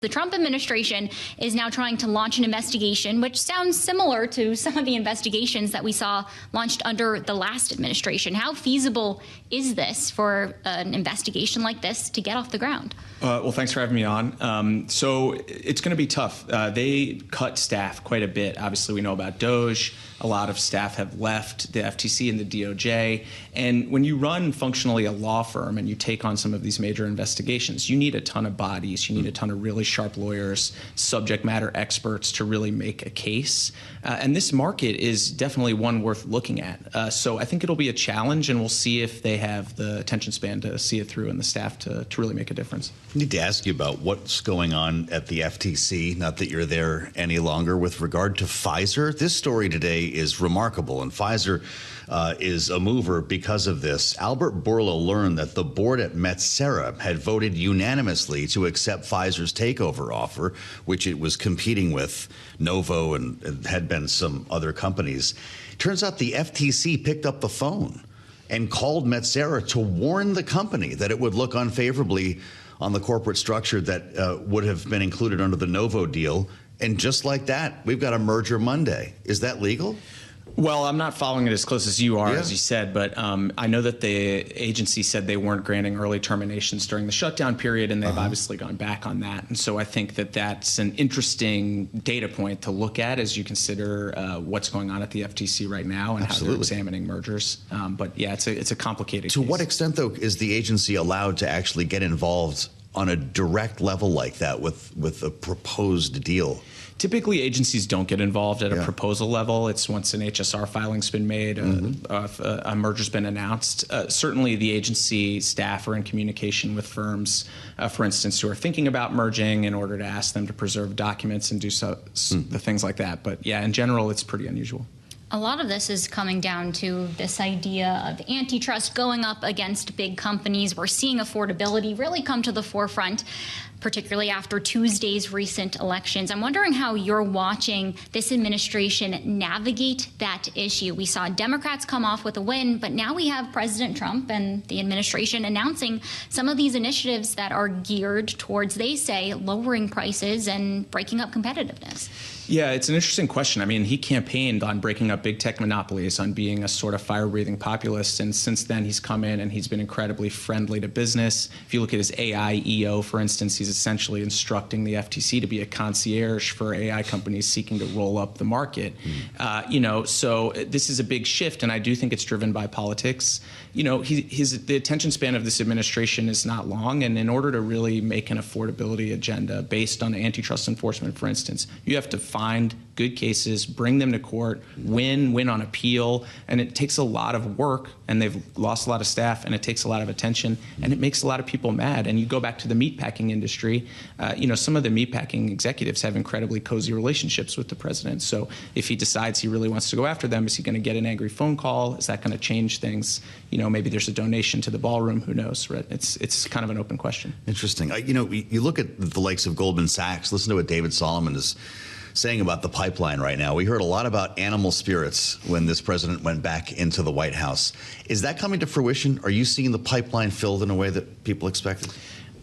The Trump administration is now trying to launch an investigation, which sounds similar to some of the investigations that we saw launched under the last administration. How feasible is this for an investigation like this to get off the ground? Well, thanks for having me on. So it's going to be tough. They cut staff quite a bit. Obviously, we know about DOJ. A lot of staff have left the FTC and the DOJ. And when you run functionally a law firm and you take on some of these major investigations, you need a ton of bodies. You need a ton of really sharp lawyers, subject matter experts to really make a case. And this market is definitely one worth looking at. So I think it'll be a challenge, and we'll see if they have the attention span to see it through and the staff to really make a difference. I need to ask you about what's going on at the FTC, not that you're there any longer, with regard to Pfizer. This story today is remarkable, and Pfizer is a mover because of this. Albert Bourla learned that the board at Metsera had voted unanimously to accept Pfizer's takeover offer, which it was competing with Novo and had been some other companies. Turns out the FTC picked up the phone and called Metsera to warn the company that it would look unfavorably on the corporate structure that would have been included under the Novo deal. And just like that, we've got a merger Monday. Is that legal? Well, I'm not following it as close as you are, as you said, but I know that the agency said they weren't granting early terminations during the shutdown period, and they've obviously gone back on that. And so I think that that's an interesting data point to look at as you consider what's going on at the FTC right now and how they're examining mergers. But yeah, it's a complicated To case. what extent, though, is the agency allowed to actually get involved on a direct level like that with a proposed deal? Typically, agencies don't get involved at a proposal level. It's once an HSR filing's been made, a merger's been announced. Certainly, the agency staff are in communication with firms, for instance, who are thinking about merging in order to ask them to preserve documents and do the things like that. But yeah, in general, it's pretty unusual. A lot of this is coming down to this idea of antitrust going up against big companies. We're seeing affordability really come to the forefront, particularly after Tuesday's recent elections. I'm wondering how you're watching this administration navigate that issue. We saw Democrats come off with a win, but now we have President Trump and the administration announcing some of these initiatives that are geared towards, they say, lowering prices and breaking up competitiveness. Yeah, it's an interesting question. I mean, he campaigned on breaking up big tech monopolies, on being a sort of fire-breathing populist, and since then he's come in and he's been incredibly friendly to business. If you look at his AI EO, for instance, he's essentially instructing the FTC to be a concierge for AI companies seeking to roll up the market. So this is a big shift, and I do think it's driven by politics. The attention span of this administration is not long, and in order to really make an affordability agenda based on antitrust enforcement, for instance, you have to find good cases, bring them to court, win on appeal, and it takes a lot of work, and they've lost a lot of staff, and it takes a lot of attention, and it makes a lot of people mad. And you go back to the meatpacking industry, some of the meatpacking executives have incredibly cozy relationships with the president. So if he decides he really wants to go after them, is he going to get an angry phone call? Is that going to change things? Maybe there's a donation to the ballroom, who knows, right? It's kind of an open question. Interesting. You look at the likes of Goldman Sachs, listen to what David Solomon is saying about the pipeline right now. We heard a lot about animal spirits when this president went back into the White House. Is that coming to fruition? Are you seeing the pipeline filled in a way that people expected?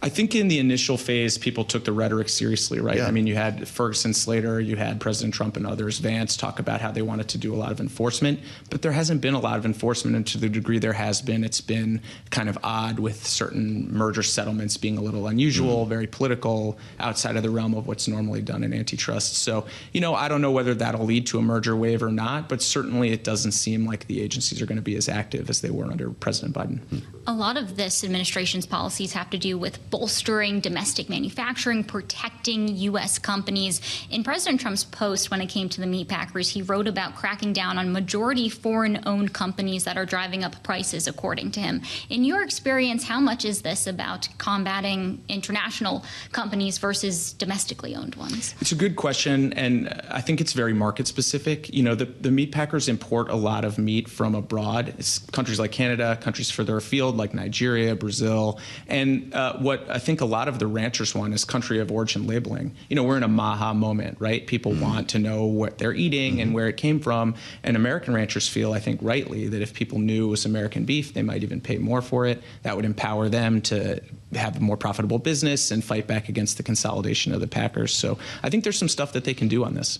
I think in the initial phase, people took the rhetoric seriously, right? Yeah. I mean, you had Ferguson, Slater, you had President Trump and others, Vance, talk about how they wanted to do a lot of enforcement, but there hasn't been a lot of enforcement, and to the degree there has been, it's been kind of odd, with certain merger settlements being a little unusual, very political, outside of the realm of what's normally done in antitrust. So, I don't know whether that'll lead to a merger wave or not, but certainly it doesn't seem like the agencies are going to be as active as they were under President Biden. A lot of this administration's policies have to do with bolstering domestic manufacturing, protecting U.S. companies. In President Trump's post when it came to the meatpackers, he wrote about cracking down on majority foreign-owned companies that are driving up prices, according to him. In your experience, how much is this about combating international companies versus domestically owned ones? It's a good question, and I think it's very market-specific. The meatpackers import a lot of meat from abroad. It's countries like Canada, countries further afield, like Nigeria, Brazil. And what I think a lot of the ranchers want is country of origin labeling. We're in a Maha moment, right? People want to know what they're eating and where it came from. And American ranchers feel, I think rightly, that if people knew it was American beef, they might even pay more for it. That would empower them to have a more profitable business and fight back against the consolidation of the packers. So I think there's some stuff that they can do on this.